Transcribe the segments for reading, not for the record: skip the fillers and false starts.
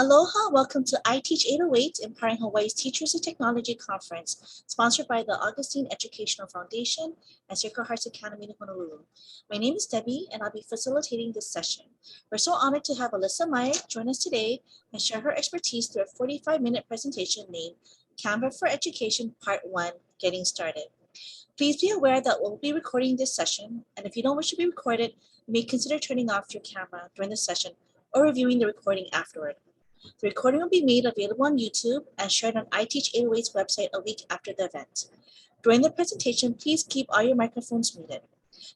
Aloha, welcome to iTeach808, Empowering Hawaii's Teachers and Technology Conference, sponsored by the Augustine Educational Foundation and Sacred Hearts Academy in Honolulu. My name is Debbie, and I'll be facilitating this session. We're so honored to have Alyssa join us today and share her expertise through a 45-minute presentation named Canva for Education Part 1, Getting Started. Please be aware that we'll be recording this session, and if you don't wish to be recorded, you may consider turning off your camera during the session or reviewing the recording afterward. The recording will be made available on YouTube and shared on iTeach808's website a week after the event. During the presentation, please keep all your microphones muted.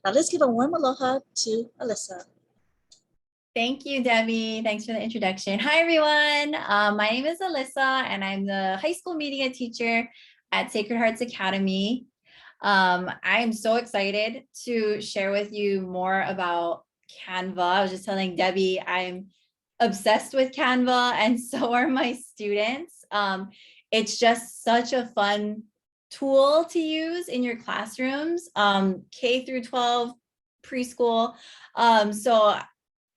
Now let's give a warm aloha to Alyssa. Thank you, Debbie. Thanks for the introduction. Hi, everyone. My name is Alyssa, and I'm the high school media teacher at Sacred Hearts Academy. I'm so excited to share with you more about Canva. I was just telling Debbie, I'm obsessed with Canva, and so are my students. It's just such a fun tool to use in your classrooms, K through 12, preschool. So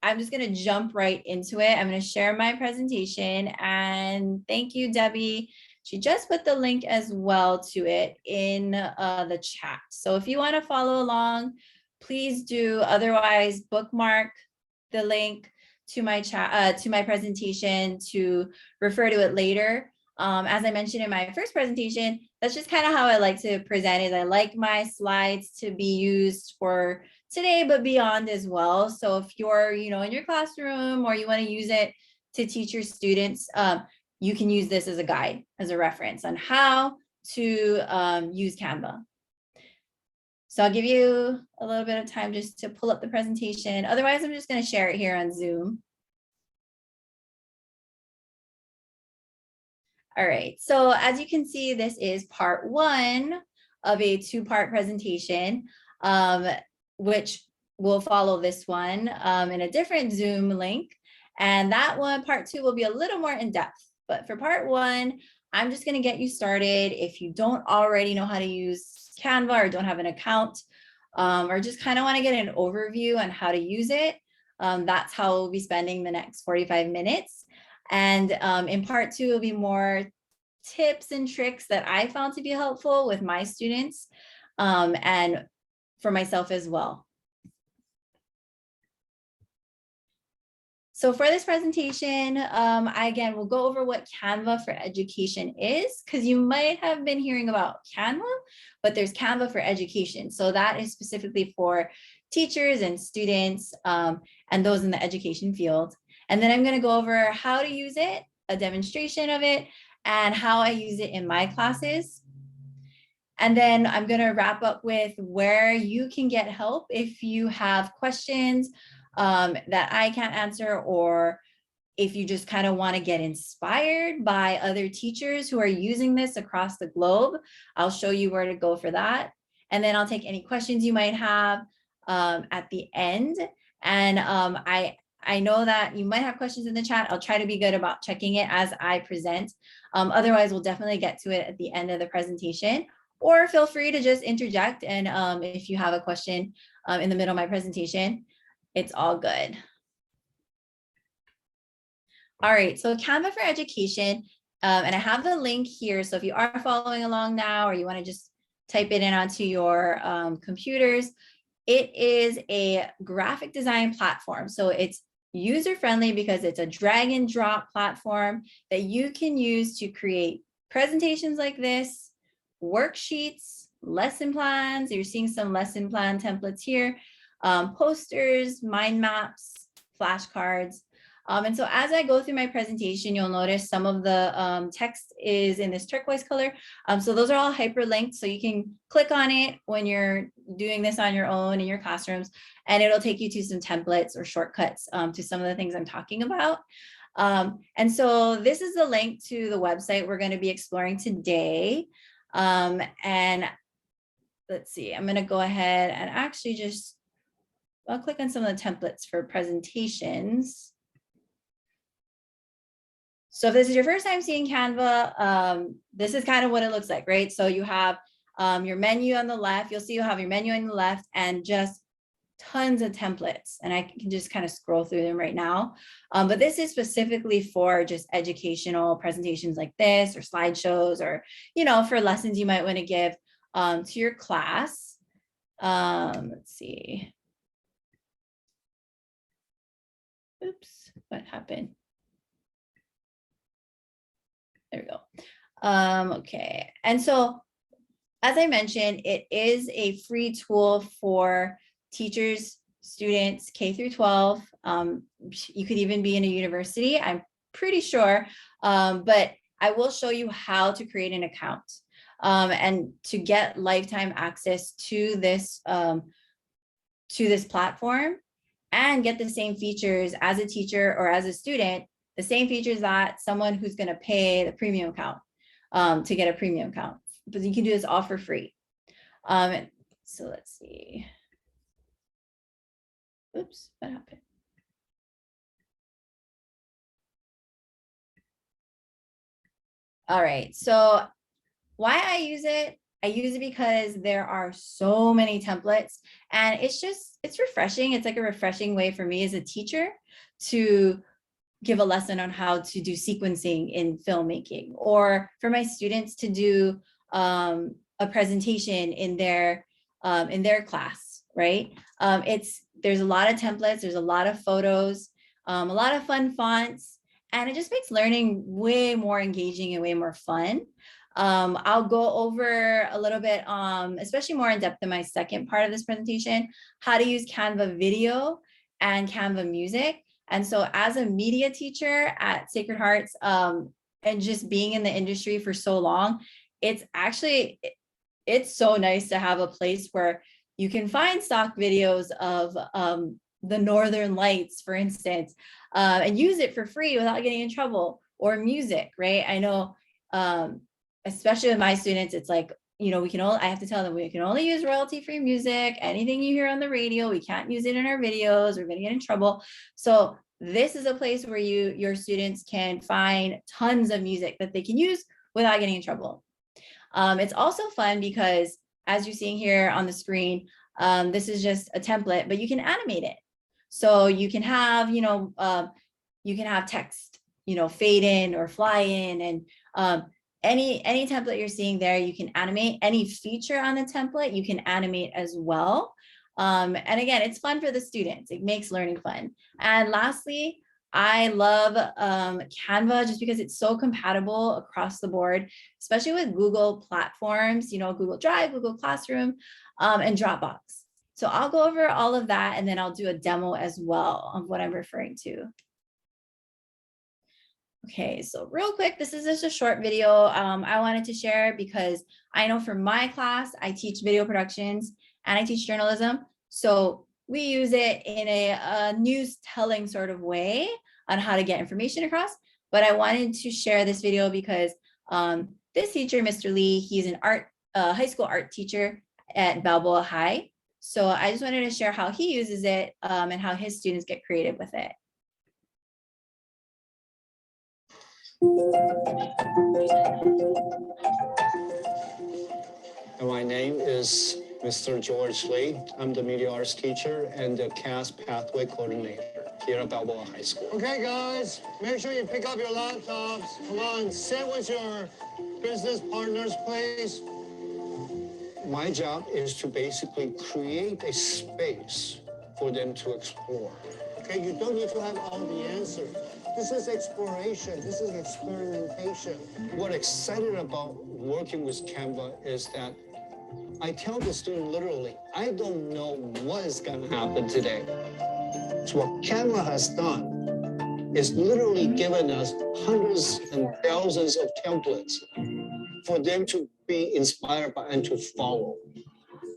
I'm just going to jump right into it. I'm going to share my presentation, and thank you, Debbie. She just put the link as well to it in the chat. So if you want to follow along, please do. Otherwise, bookmark the link to my chat, to my presentation to refer to it later. As I mentioned in my first presentation, that's just kind of how I like to present it. I like my slides to be used for today, but beyond as well. So if you're, in your classroom or you want to use it to teach your students, you can use this as a guide, as a reference on how to use Canva. So I'll give you a little bit of time just to pull up the presentation. Otherwise, I'm just going to share it here on Zoom. All right, so as you can see, this is part 1 of a 2-part presentation, which will follow this one in a different Zoom link. And that one, part 2, will be a little more in depth. But for part 1, I'm just going to get you started. If you don't already know how to use Canva or don't have an account, or just kind of want to get an overview on how to use it, that's how we'll be spending the next 45 minutes. And in part 2, will be more tips and tricks that I found to be helpful with my students and for myself as well. So for this presentation, again, we'll go over what Canva for Education is, because you might have been hearing about Canva, but there's Canva for Education. So that is specifically for teachers and students and those in the education field. And then I'm going to go over how to use it, a demonstration of it, and how I use it in my classes. And then I'm going to wrap up with where you can get help if you have questions that I can't answer, or if you just kind of want to get inspired by other teachers who are using this across the globe. I'll show you where to go for that. And then I'll take any questions you might have at the end. And I know that you might have questions in the chat. I'll try to be good about checking it as I present. Otherwise, we'll definitely get to it at the end of the presentation, or feel free to just interject. And if you have a question in the middle of my presentation, it's all good. All right, so Canva for Education, and I have the link here. So if you are following along now, or you want to just type it in onto your computers, it is a graphic design platform. So it's user-friendly because it's a drag and drop platform that you can use to create presentations like this, worksheets, lesson plans. You're seeing some lesson plan templates here, posters, mind maps, flashcards. And so as I go through my presentation, you'll notice some of the text is in this turquoise color. So those are all hyperlinked, so you can click on it when you're doing this on your own in your classrooms, and it'll take you to some templates or shortcuts to some of the things I'm talking about. And so this is the link to the website we're going to be exploring today. And let's see, I'm going to go ahead and actually just, I'll click on some of the templates for presentations. So if this is your first time seeing Canva, this is kind of what it looks like, right? So you have your menu on the left. You'll see you have your menu on the left, and just tons of templates, and I can just kind of scroll through them right now. But this is specifically for just educational presentations like this, or slideshows, or, for lessons you might want to give to your class. Let's see. Oops, what happened? There we go. Okay, and so as I mentioned, it is a free tool for teachers, students, K through 12. You could even be in a university, I'm pretty sure, but I will show you how to create an account and to get lifetime access to this platform, and get the same features as a teacher or as a student, the same features that someone who's going to pay the premium account to get a premium account. But you can do this all for free. So let's see. Oops, what happened? All right, so why I use it because there are so many templates, and it's refreshing. It's like a refreshing way for me as a teacher to give a lesson on how to do sequencing in filmmaking, or for my students to do a presentation in their class, right? There's a lot of templates, there's a lot of photos, a lot of fun fonts, and it just makes learning way more engaging and way more fun. I'll go over a little bit, especially more in depth in my second part of this presentation, how to use Canva video and Canva music. And so as a media teacher at Sacred Hearts, and just being in the industry for so long, it's so nice to have a place where you can find stock videos of the Northern Lights, for instance, and use it for free without getting in trouble, or music, right? I know, especially with my students, it's like, I have to tell them we can only use royalty-free music. Anything you hear on the radio, we can't use it in our videos. We're going to get in trouble. So this is a place where your students can find tons of music that they can use without getting in trouble. It's also fun because, as you're seeing here on the screen, this is just a template, but you can animate it. So you can have, text, fade in or fly in, and any template you're seeing there, you can animate. Any feature on the template, you can animate as well. And again, it's fun for the students. It makes learning fun. And lastly, I love Canva just because it's so compatible across the board, especially with Google platforms, Google Drive, Google Classroom, and Dropbox. So I'll go over all of that, and then I'll do a demo as well of what I'm referring to. Okay, so real quick, this is just a short video I wanted to share because I know for my class, I teach video productions and I teach journalism. So we use it in a news telling sort of way on how to get information across. But I wanted to share this video because this teacher, Mr. Lee, he's an high school art teacher at Balboa High. So I just wanted to share how he uses it and how his students get creative with it. My name is Mr. George Lee. I'm the media arts teacher and the CAS pathway coordinator here at Balboa High School. Okay, guys, make sure you pick up your laptops. Come on, sit with your business partners, please. My job is to basically create a space for them to explore. Okay, you don't need to have all the answers. This is exploration. This is experimentation. What excited about working with Canva is that I tell the student literally, I don't know what is going to happen today. So what Canva has done is literally given us hundreds and thousands of templates for them to be inspired by and to follow.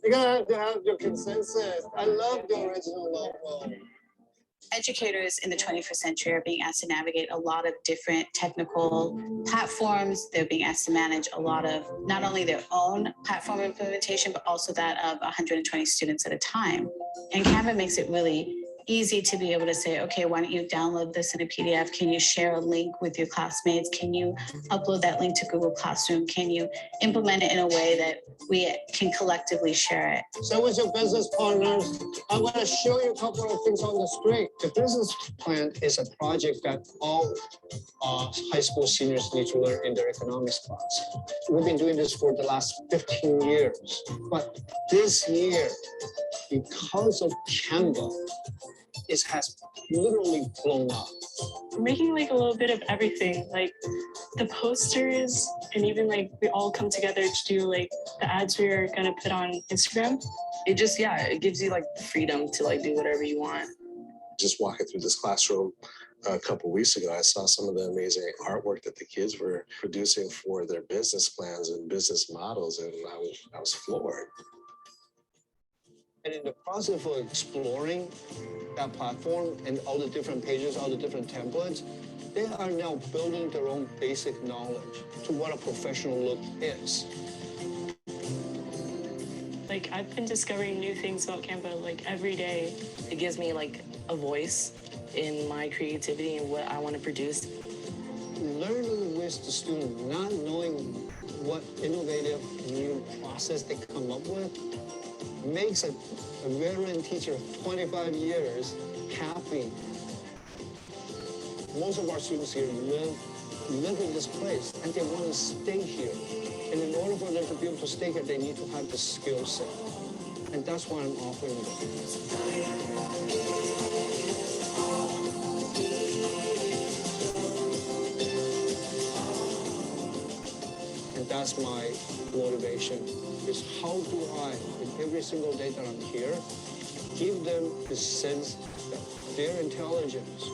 You're going to have your consensus. I love the original logo. Educators in the 21st century are being asked to navigate a lot of different technical platforms. They're being asked to manage a lot of not only their own platform implementation, but also that of 120 students at a time. And Canva makes it really easy to be able to say, okay, why don't you download this in a PDF? Can you share a link with your classmates? Can you upload that link to Google Classroom? Can you implement it in a way that we can collectively share it? So with your business partners, I'm going to show you a couple of things on the screen. The business plan is a project that all high school seniors need to learn in their economics class. We've been doing this for the last 15 years, but this year, because of Canva, it has literally blown up. We're making like a little bit of everything, like the posters, and even like we all come together to do like the ads we are gonna put on Instagram. It just, yeah, it gives you like the freedom to like do whatever you want. Just walking through this classroom a couple of weeks ago, I saw some of the amazing artwork that the kids were producing for their business plans and business models, and I was floored. And in the process of exploring that platform and all the different pages, all the different templates, they are now building their own basic knowledge to what a professional look is. Like I've been discovering new things about Canva like every day. It gives me like a voice in my creativity and what I want to produce. Learning with the student, not knowing what innovative new process they come up with, makes a veteran teacher of 25 years happy. Most of our students here live in this place and they want to stay here. And in order for them to be able to stay here, they need to have the skill set. And that's what I'm offering them. And that's my motivation, is how do I, in every single day that I'm here, give them the sense that their intelligence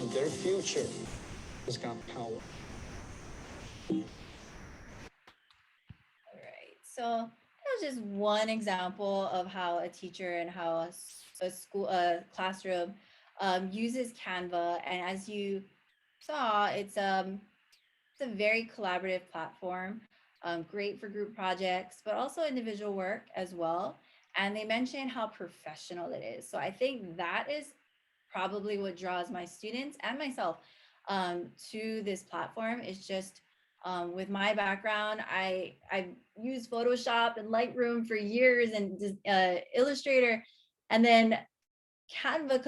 and their future has got power. All right, so that was just one example of how a teacher and how a classroom uses Canva. And as you saw, it's a very collaborative platform, great for group projects, but also individual work as well. And they mentioned how professional it is. So I think that is probably what draws my students and myself to this platform. Is just with my background, I've used Photoshop and Lightroom for years and Illustrator, and then Canva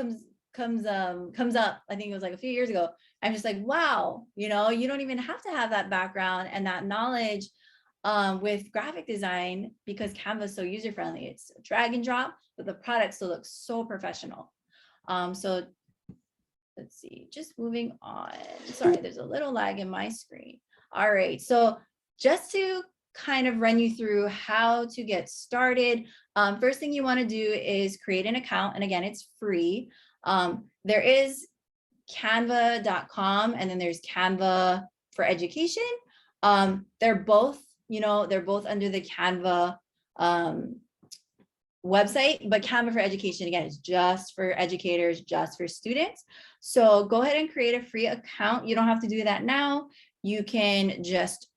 comes up. I think it was like a few years ago. I'm just like, wow, you don't even have to have that background and that knowledge with graphic design, because Canva is so user friendly. It's a drag and drop, but the product still looks so professional. So let's see, just moving on. Sorry, there's a little lag in my screen. All right, so just to kind of run you through how to get started, first thing you want to do is create an account. And again, it's free. There is canva.com and then there's Canva for Education. They're both under the Canva website, but Canva for Education, again, is just for educators, just for students. So go ahead and create a free account. You don't have to do that now. You can just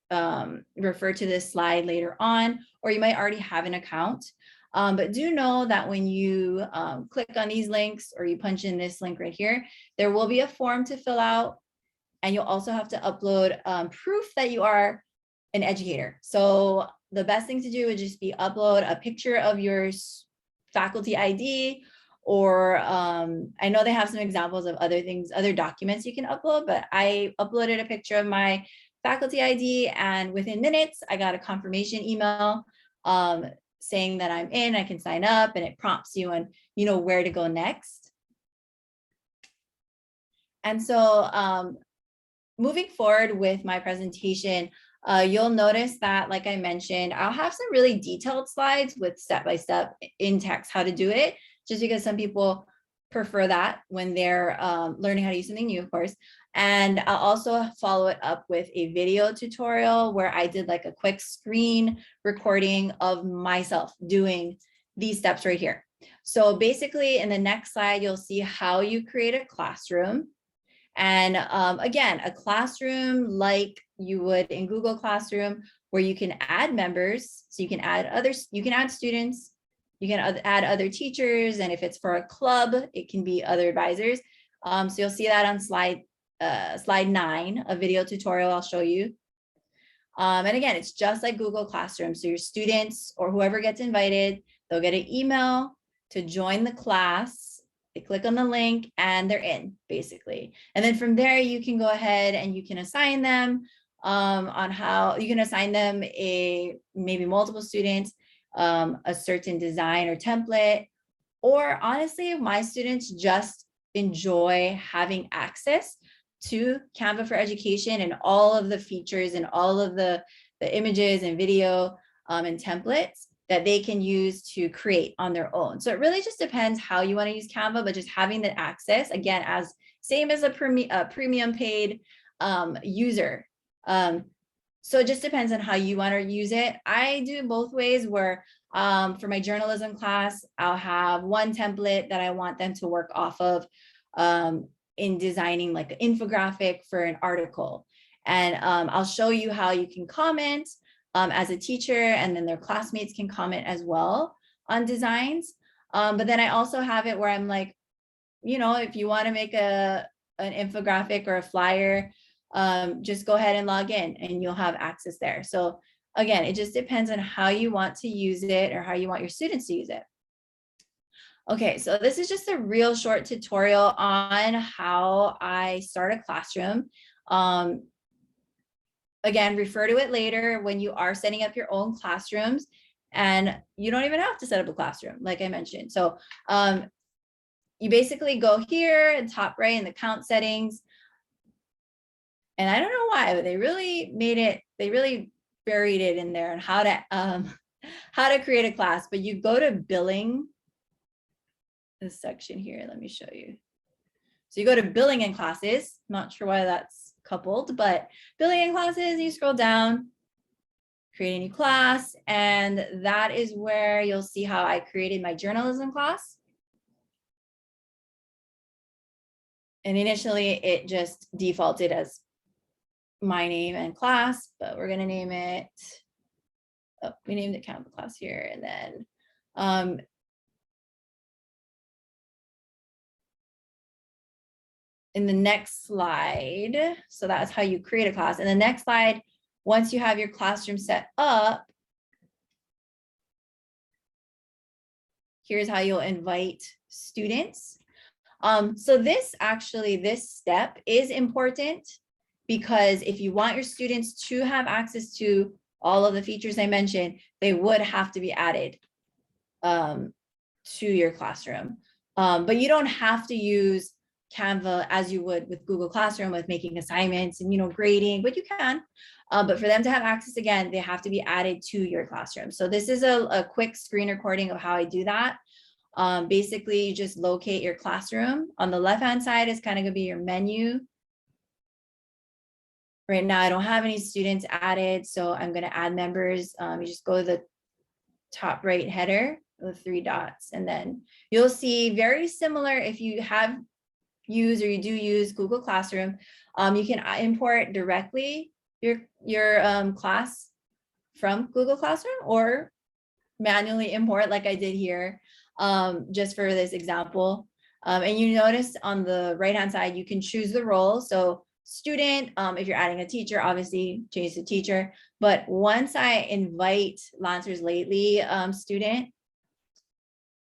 refer to this slide later on, or you might already have an account. But do know that when you click on these links or you punch in this link right here, there will be a form to fill out, and you'll also have to upload proof that you are an educator. So the best thing to do would just be upload a picture of your faculty ID, or I know they have some examples of other things, other documents you can upload, but I uploaded a picture of my faculty ID, and within minutes, I got a confirmation email saying that I'm in, I can sign up, and it prompts you on, where to go next. And so moving forward with my presentation, you'll notice that, like I mentioned, I'll have some really detailed slides with step-by-step in text how to do it, just because some people prefer that when they're learning how to use something new, of course. And I'll also follow it up with a video tutorial where I did like a quick screen recording of myself doing these steps right here. So basically in the next slide, you'll see how you create a classroom. And again, a classroom like you would in Google Classroom, where you can add members. So you can add others, you can add students, You can add other teachers, and if it's for a club, it can be other advisors. So you'll see that on slide 9, a video tutorial I'll show you. And again, it's just like Google Classroom. So your students or whoever gets invited, they'll get an email to join the class. They click on the link and they're in, basically. And then from there, you can go ahead and you can assign them on how you can assign them maybe multiple students, a certain design or template. Or honestly, my students just enjoy having access to Canva for Education and all of the features and all of the images and video and templates that they can use to create on their own. So it really just depends how you want to use Canva, but just having the access, again, as same as a premium paid user. So it just depends on how you want to use it. I do both ways where for my journalism class, I'll have one template that I want them to work off of in designing like an infographic for an article. And I'll show you how you can comment as a teacher, and then their classmates can comment as well on designs. But then I also have it where I'm like, you know, if you want to make an infographic or a flyer, just go ahead and log in and you'll have access there. So again, it just depends on how you want to use it or how you want your students to use it. Okay, so this is just a real short tutorial on how I start a classroom. Again, refer to it later when you are setting up your own classrooms, and you don't even have to set up a classroom, like I mentioned. So you basically go here in top right in the count settings. And I don't know why, but they really made it, they really buried it in there on how to create a class. But you go to billing, this section here, let me show you. So you go to billing and classes, not sure why that's coupled, but billing and classes, you scroll down, create a new class, and that is where you'll see how I created my journalism class. And initially it just defaulted as my name and class, but we're gonna name it, oh, we named it Canva class here, and then in the next slide, so that's how you create a class. In the next slide, once you have your classroom set up, here's how you'll invite students. So this step is important, because if you want your students to have access to all of the features I mentioned, they would have to be added to your classroom. But you don't have to use Canva as you would with Google Classroom with making assignments and, you know, grading, but you can. But for them to have access, again, they have to be added to your classroom. So this is a quick screen recording of how I do that. Basically, you just locate your classroom. On the left-hand side is kind of gonna be your menu. Right now, I don't have any students added, so I'm gonna add members. You just go to the top right header, the 3 dots, and then you'll see very similar if you have used or you do use Google Classroom. You can import directly your class from Google Classroom, or manually import like I did here, just for this example. And you notice on the right-hand side, you can choose the role. So student, if you're adding a teacher, obviously change the teacher. But once I invite Lancers Lately student,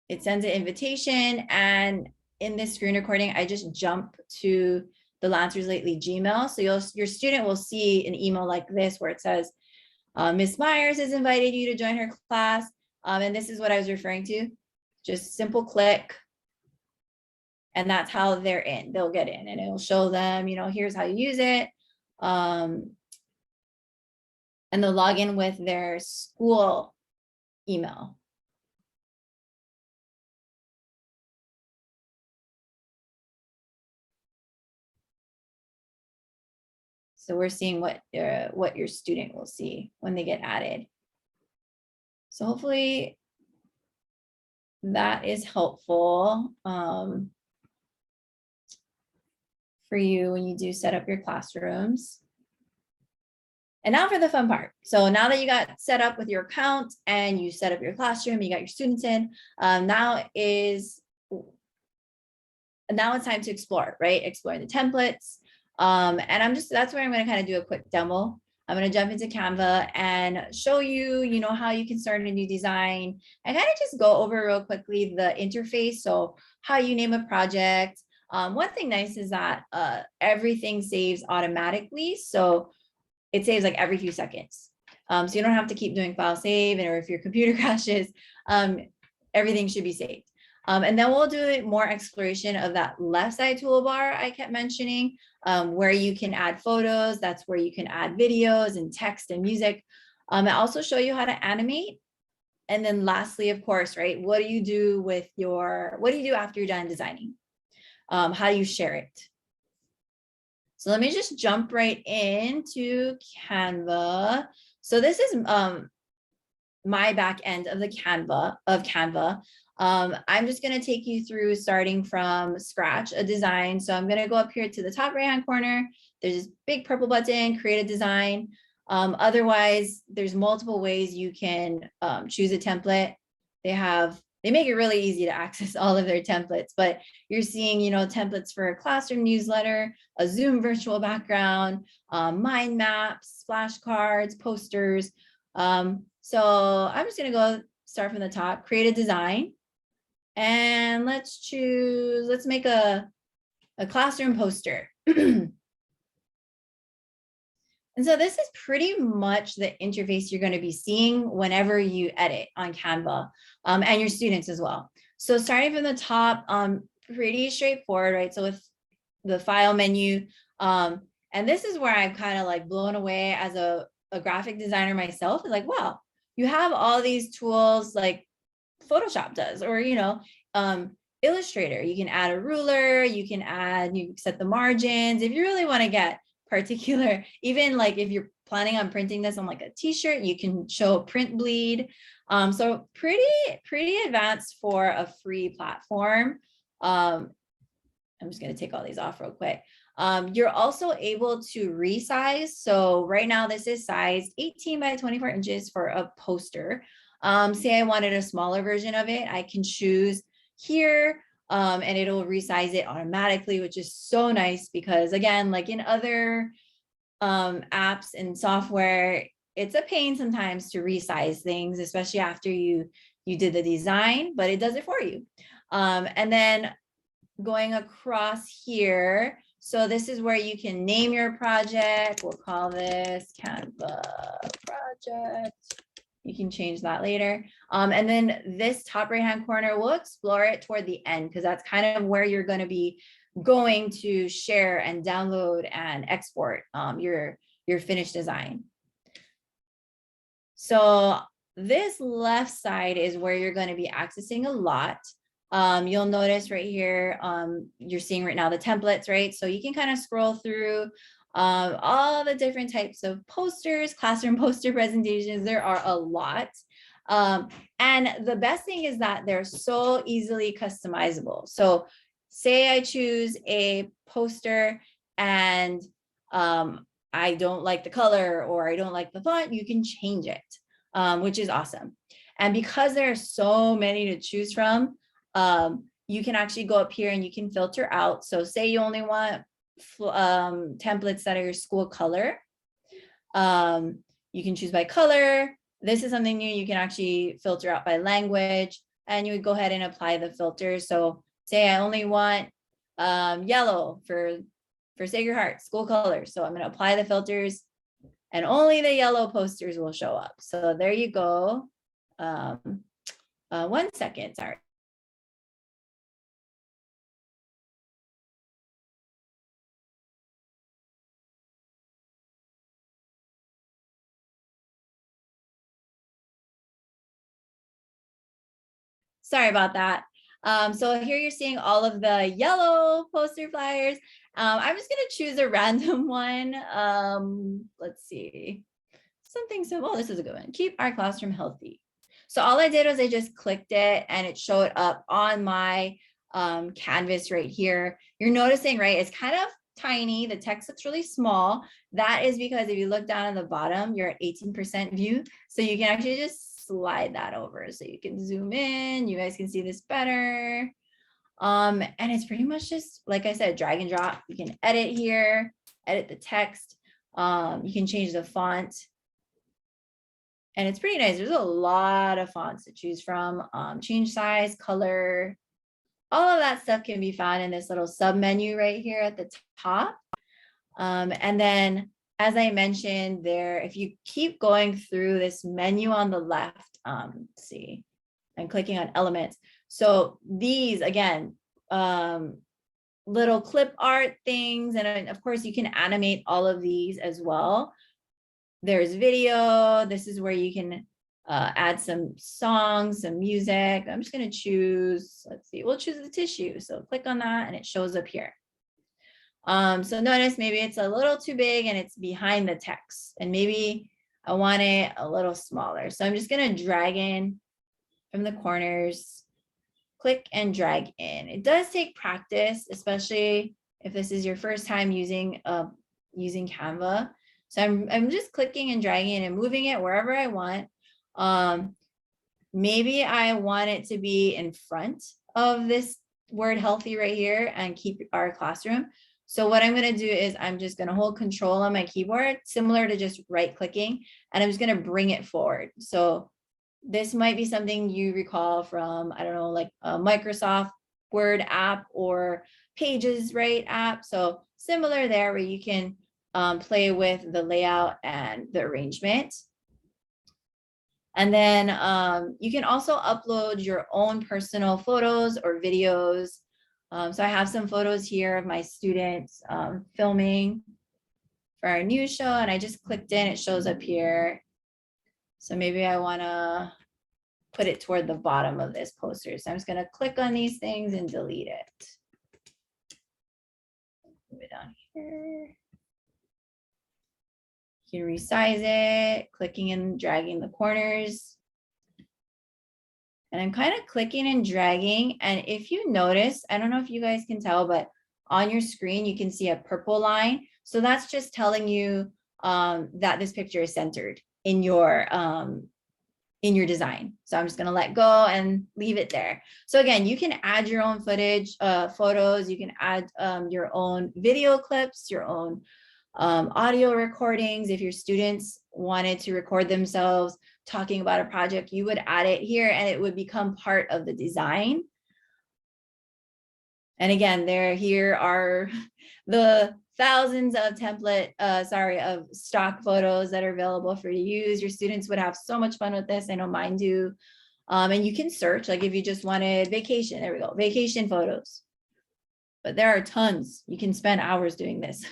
it sends an invitation, and in this screen recording, I just jump to the Lancers Lately Gmail. So your student will see an email like this where it says, Ms. Myers has invited you to join her class. And this is what I was referring to. Just simple click. And that's how they're in. They'll get in, and it'll show them, you know, here's how you use it. And they'll log in with their school email. So we're seeing what your student will see when they get added. So hopefully that is helpful for you when you do set up your classrooms. And now for the fun part. So now that you got set up with your account and you set up your classroom, you got your students in, now it's time to explore, right? Exploring the templates. And that's where I'm going to kind of do a quick demo. I'm going to jump into Canva and show you, how you can start a new design and kind of just go over real quickly the interface. So how you name a project. One thing nice is that everything saves automatically. So it saves like every few seconds. So you don't have to keep doing file save, or if your computer crashes, everything should be saved. And then we'll do more exploration of that left side toolbar I kept mentioning, where you can add photos. That's where you can add videos and text and music. I also show you how to animate. And then lastly, of course, right, what do you do after you're done designing? How do you share it? So let me just jump right into Canva. So this is my back end of the Canva. I'm just going to take you through starting from scratch a design. So I'm going to go up here to the top right hand corner. There's this big purple button, create a design. Otherwise, there's multiple ways you can choose a template. They make it really easy to access all of their templates, but you're seeing, templates for a classroom newsletter, a Zoom virtual background, mind maps, flashcards, posters. So I'm just going to start from the top, create a design. And let's make a classroom poster. And so this is pretty much the interface you're going to be seeing whenever you edit on Canva, and your students as well. So starting from the top, pretty straightforward, right? So with the file menu, and this is where I'm kind of like blown away as a graphic designer myself. It's like, wow, you have all these tools like Photoshop does, or, Illustrator. You can add a ruler, you can set the margins. If you really want to get particular, even like if you're planning on printing this on like a t-shirt, you can show print bleed. So pretty advanced for a free platform. I'm just going to take all these off real quick. You're also able to resize. So right now this is sized 18 by 24 inches for a poster. Say I wanted a smaller version of it, I can choose here, and it'll resize it automatically, which is so nice because again, like in other apps and software, it's a pain sometimes to resize things, especially after you did the design, but it does it for you. And then going across here, so this is where you can name your project. We'll call this Canva project. You can change that later. And then this top right-hand corner, we'll explore it toward the end because that's kind of where you're going to be going to share and download and export your finished design. So this left side is where you're going to be accessing a lot. You'll notice right here, you're seeing right now the templates, right? So you can kind of scroll through all the different types of posters, classroom poster presentations. There are a lot. And the best thing is that they're so easily customizable. So say I choose a poster and I don't like the color or I don't like the font, you can change it, which is awesome. And because there are so many to choose from, you can actually go up here and you can filter out. So say you only want templates that are your school color. You can choose by color. This is something new. You can actually filter out by language, and you would go ahead and apply the filters. So say I only want yellow for Sacred Heart school color. So I'm going to apply the filters and only the yellow posters will show up. So there you go. 1 second, sorry. Sorry about that. So here you're seeing all of the yellow poster flyers. I'm just going to choose a random one. Let's see. Something simple. Oh, this is a good one. Keep our classroom healthy. So all I did was I just clicked it and it showed up on my canvas right here. You're noticing, right? It's kind of tiny. The text looks really small. That is because if you look down at the bottom, you're at 18% view. So you can actually just slide that over. So you can zoom in, you guys can see this better. And it's pretty much just, like I said, drag and drop. You can edit here, edit the text. You can change the font. And it's pretty nice. There's a lot of fonts to choose from. Change size, color, all of that stuff can be found in this little sub menu right here at the top. And then, as I mentioned there, if you keep going through this menu on the left, let's see, I'm clicking on elements. So these, again, little clip art things. And of course, you can animate all of these as well. There's video. This is where you can add some songs, some music. I'm just going to choose, let's see, we'll choose the tissue. So click on that and it shows up here. So notice maybe it's a little too big and it's behind the text, and maybe I want it a little smaller. So I'm just going to drag in from the corners, click and drag in. It does take practice, especially if this is your first time using Canva. So I'm just clicking and dragging and moving it wherever I want. Maybe I want it to be in front of this word healthy right here and keep our classroom. So what I'm going to do is I'm just going to hold control on my keyboard, similar to just right clicking, and I'm just going to bring it forward. So this might be something you recall from, I don't know, like a Microsoft Word app or Pages, right, app. So similar there, where you can play with the layout and the arrangement. And then you can also upload your own personal photos or videos. So I have some photos here of my students filming for our news show, and I just clicked in, it shows up here. So maybe I want to put it toward the bottom of this poster. So I'm just going to click on these things and delete it. Move it down here. You can resize it, clicking and dragging the corners. And I'm kind of clicking and dragging. And if you notice, I don't know if you guys can tell, but on your screen, you can see a purple line. So that's just telling you that this picture is centered in your design. So I'm just going to let go and leave it there. So again, you can add your own footage, photos, you can add your own video clips, your own audio recordings. If your students wanted to record themselves talking about a project, you would add it here and it would become part of the design. And again, here are the thousands of of stock photos that are available for you to use. Your students would have so much fun with this. I know mine do. And you can search, like if you just wanted vacation, there we go, vacation photos. But there are tons. You can spend hours doing this.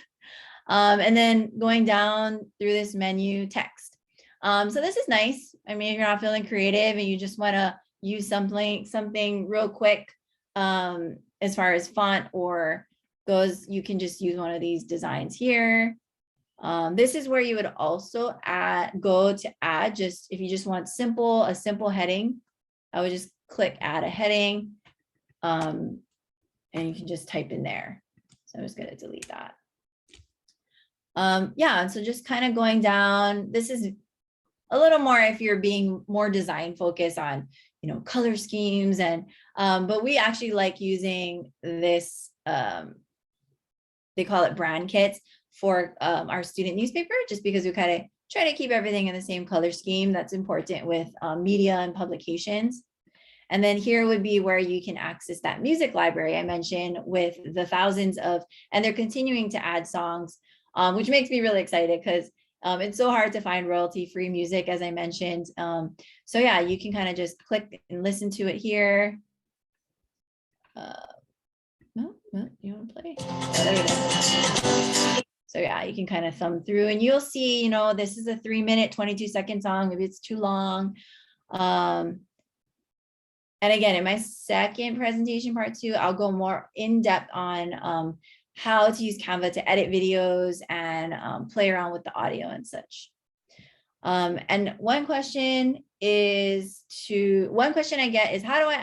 And then going down through this menu, text. So this is nice. I mean, if you're not feeling creative and you just want to use something real quick, as far as font or goes, you can just use one of these designs here. This is where you would also go to add, just if you just want a simple heading, I would just click add a heading, and you can just type in there. So I'm just going to delete that. Yeah, and so just kind of going down, this is a little more if you're being more design focused on, color schemes and, but we actually like using this, they call it brand kits for our student newspaper, just because we kind of try to keep everything in the same color scheme. That's important with media and publications. And then here would be where you can access that music library I mentioned with the thousands of, and they're continuing to add songs, which makes me really excited because it's so hard to find royalty-free music, as I mentioned. So yeah, you can kind of just click and listen to it here. No, you want to play? Oh, there you go. So yeah, you can kind of thumb through and you'll see, this is a 3-minute, 22-second song. Maybe it's too long. And again, in my second presentation part 2, I'll go more in depth on how to use Canva to edit videos and play around with the audio and such. And one question I get is, how do I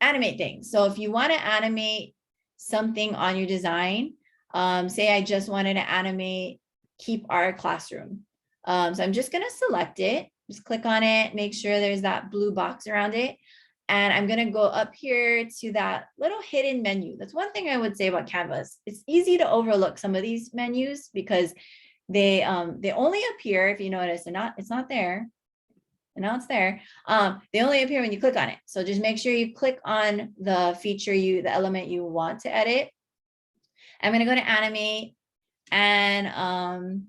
animate things? So if you want to animate something on your design. Say I just wanted to animate Keep Our Classroom. So I'm just going to select it, just click on it, make sure there's that blue box around it. And I'm going to go up here to that little hidden menu. That's one thing I would say about Canva. It's easy to overlook some of these menus because they only appear, if you notice, it's not there. And now it's there. They only appear when you click on it. So just make sure you click on the feature the element you want to edit. I'm going to go to animate, and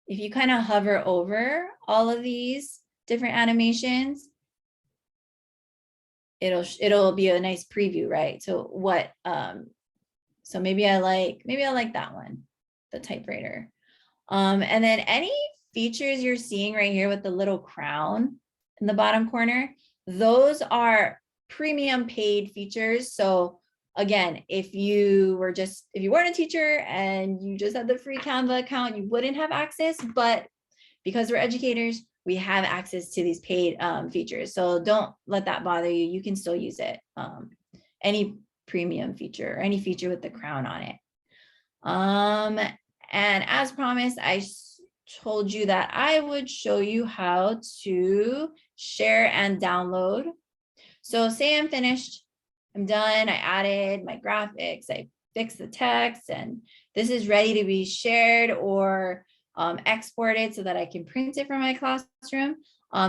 if you kind of hover over all of these different animations, it'll be a nice preview, right? So what so maybe I like that one, the typewriter. And then any features you're seeing right here with the little crown in the bottom corner, those are premium paid features. So again, if you weren't a teacher and you just had the free Canva account, you wouldn't have access, but because we're educators, we have access to these paid features. So don't let that bother you. You can still use it. Any premium feature or any feature with the crown on it. And as promised, I told you that I would show you how to share and download. So say I'm finished, I'm done, I added my graphics, I fixed the text, and this is ready to be shared or exported so that I can print it from my classroom.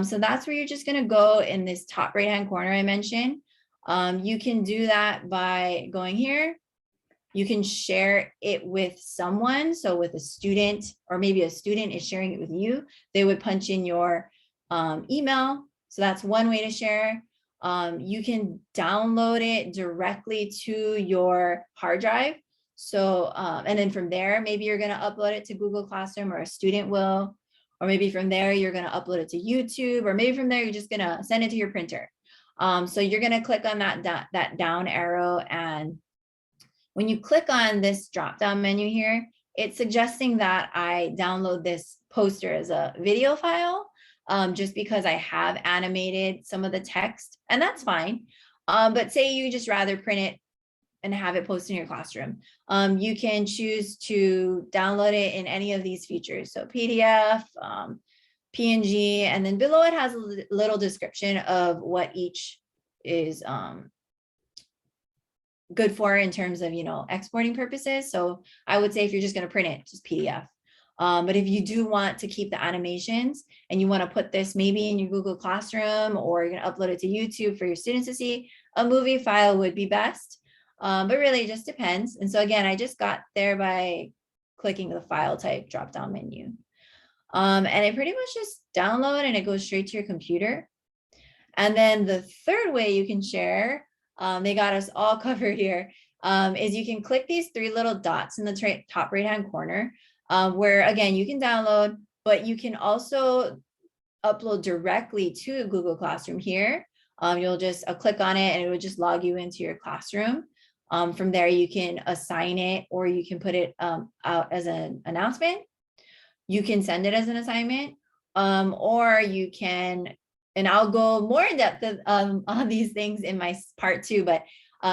So that's where you're just going to go in this top right hand corner I mentioned. You can do that by going here. You can share it with someone. So with a student, or maybe a student is sharing it with you, they would punch in your email. So that's one way to share. You can download it directly to your hard drive. So, and then from there, maybe you're going to upload it to Google Classroom, or a student will, or maybe from there, you're going to upload it to YouTube, or maybe from there, you're just going to send it to your printer. So you're going to click on that down arrow, and when you click on this drop down menu here, it's suggesting that I download this poster as a video file, just because I have animated some of the text, and that's fine. But say you just rather print it and have it posted in your classroom. You can choose to download it in any of these features. So PDF, PNG, and then below it has a little description of what each is good for in terms of, exporting purposes. So I would say if you're just going to print it, just PDF. But if you do want to keep the animations and you want to put this maybe in your Google Classroom, or you're going to upload it to YouTube for your students to see, a movie file would be best. But really it just depends. And so again, I just got there by clicking the file type drop down menu. And it pretty much just download and it goes straight to your computer. And then the third way you can share, they got us all covered here, is you can click these three little dots in the top right hand corner, where again, you can download, but you can also upload directly to Google Classroom here. You'll just click on it and it will just log you into your classroom. From there, you can assign it, or you can put it out as an announcement. You can send it as an assignment, or you can, and I'll go more in depth on these things in my part 2, but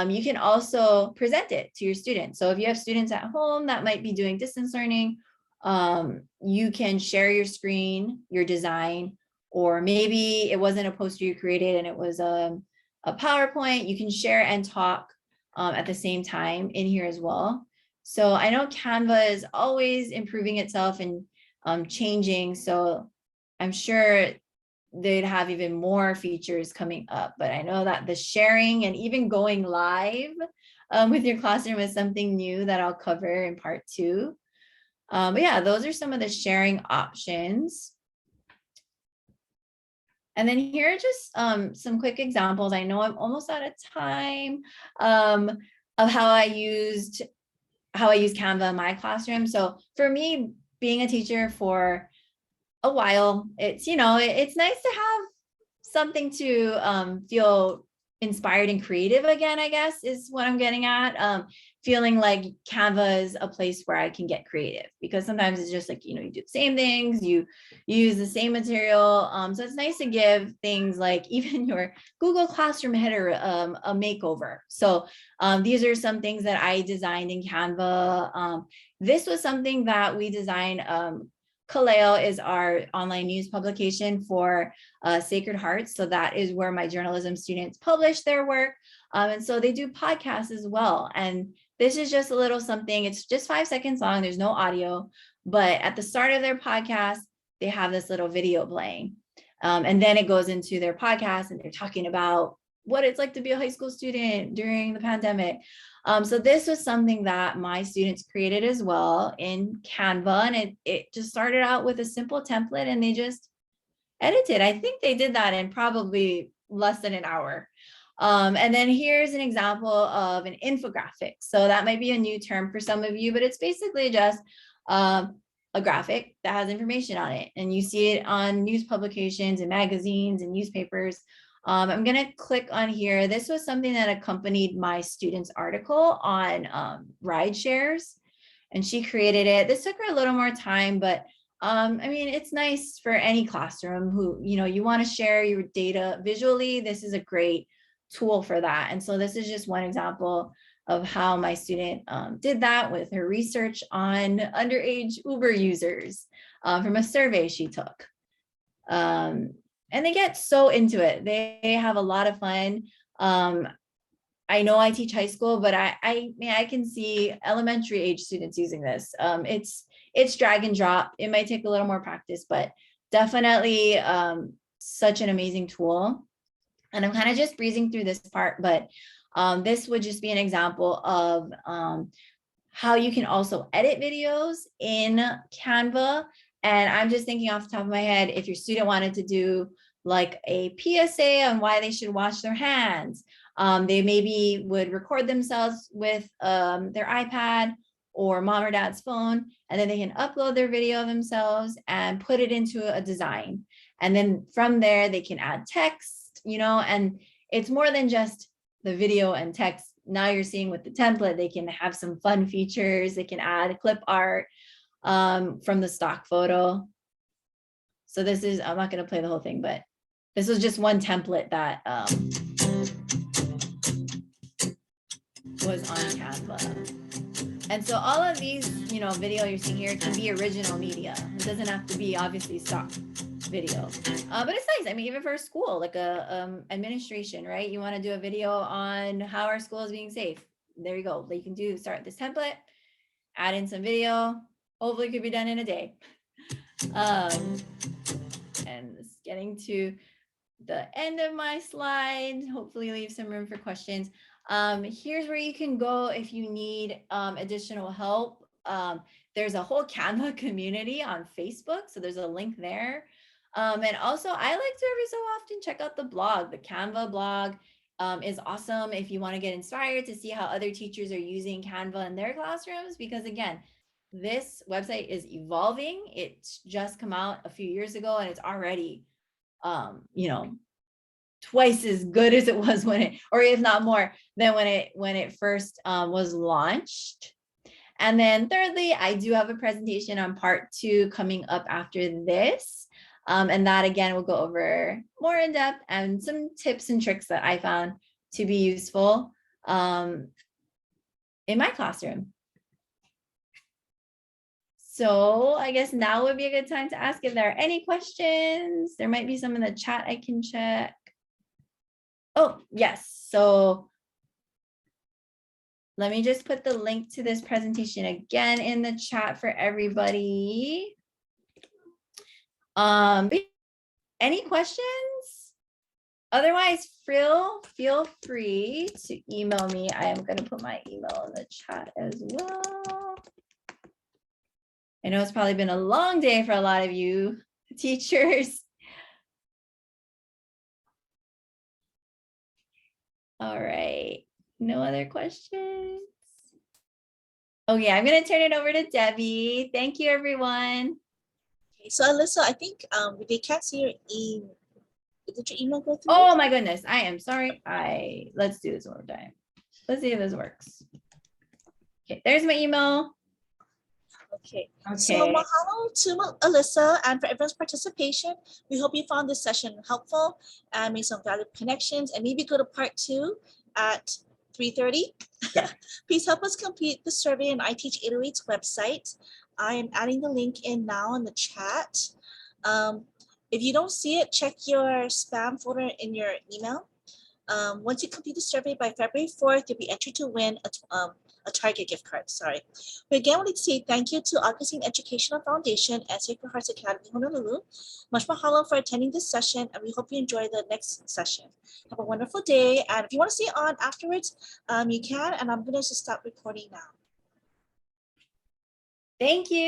you can also present it to your students. So if you have students at home that might be doing distance learning, you can share your screen, your design, or maybe it wasn't a poster you created and it was a PowerPoint. You can share and talk at the same time in here as well. So I know Canva is always improving itself and changing. So I'm sure they'd have even more features coming up, but I know that the sharing and even going live with your classroom is something new that I'll cover in part 2. But yeah, those are some of the sharing options. And then here are just some quick examples. I know I'm almost out of time of how I use Canva in my classroom. So for me, being a teacher for a while, it's, it's nice to have something to feel inspired and creative again, I guess, is what I'm getting at. feeling like Canva is a place where I can get creative, because sometimes it's just like, you know, you do the same things, you use the same material. So it's nice to give things like even your Google Classroom header a makeover. So these are some things that I designed in Canva. This was something that we designed. Kaleo is our online news publication for Sacred Hearts. So that is where my journalism students publish their work. And so they do podcasts as well. And this is just a little something. It's just 5 seconds long. There's no audio, but at the start of their podcast, they have this little video playing. And then it goes into their podcast and they're talking about what it's like to be a high school student during the pandemic. So this was something that my students created as well in Canva. And it just started out with a simple template and they just edited. I think they did that in probably less than an hour. And then here's an example of an infographic. So that might be a new term for some of you, but it's basically just a graphic that has information on it. And you see it on news publications and magazines and newspapers. I'm going to click on here. This was something that accompanied my student's article on ride shares, and she created it. This took her a little more time, but I mean, it's nice for any classroom who, you know, you want to share your data visually. This is a great tool for that. And so this is just one example of how my student did that with her research on underage Uber users from a survey she took. And they get so into it. They have a lot of fun. I know I teach high school, but I can see elementary age students using this. It's drag and drop. It might take a little more practice, but definitely such an amazing tool. And I'm kind of just breezing through this part, but this would just be an example of how you can also edit videos in Canva. And I'm just thinking off the top of my head, if your student wanted to do like a PSA on why they should wash their hands, they maybe would record themselves with their iPad or mom or dad's phone, and then they can upload their video of themselves and put it into a design. And then from there, they can add text, you know, and it's more than just the video and text. Now you're seeing with the template, they can have some fun features. They can add clip art from the stock photo. So this is, I'm not going to play the whole thing, but this was just one template that was on Canva. And so all of these, you know, video you're seeing here can be original media. It doesn't have to be obviously stock video, but it's nice. I mean, even for a school, like a administration, right? You want to do a video on how our school is being safe. There you go. You can do, start this template, add in some video. Hopefully it could be done in a day. And it's getting to the end of my slide. Hopefully leave some room for questions. Here's where you can go if you need additional help. There's a whole Canva community on Facebook, so there's a link there. And also, I like to every so often check out the blog. The Canva blog is awesome if you want to get inspired to see how other teachers are using Canva in their classrooms, because again, this website is evolving. It's just come out a few years ago and it's already, you know, twice as good as it was when it, or if not more than when it first was launched. And then thirdly, I do have a presentation on part 2 coming up after this. And that again, will go over more in depth and some tips and tricks that I found to be useful in my classroom. So I guess now would be a good time to ask if there are any questions. There might be some in the chat I can check. Oh, yes. So let me just put the link to this presentation again in the chat for everybody. Any questions? Otherwise, feel free to email me. I am going to put my email in the chat as well. I know it's probably been a long day for a lot of you teachers. All right, no other questions? Oh yeah, I'm gonna turn it over to Debbie. Thank you, everyone. Okay, so Alyssa, I think they can't see your email. Did your email go through? Oh my goodness, I am sorry. Let's do this one more time. Let's see if this works. Okay, there's my email. Okay. Okay. So mahalo to Alyssa and for everyone's participation. We hope you found this session helpful and made some valuable connections, and maybe go to part 2 at 3:30. Yeah. Please help us complete the survey on iTeach808's website. I am adding the link in now in the chat. If you don't see it, check your spam folder in your email. Once you complete the survey by February 4th, you'll be entered to win a Target gift card. Sorry. But again, I would like to say thank you to Augustine Educational Foundation and Sacred Hearts Academy Honolulu. Much mahalo for attending this session, and we hope you enjoy the next session. Have a wonderful day, and if you want to stay on afterwards, you can, and I'm going to just stop recording now. Thank you.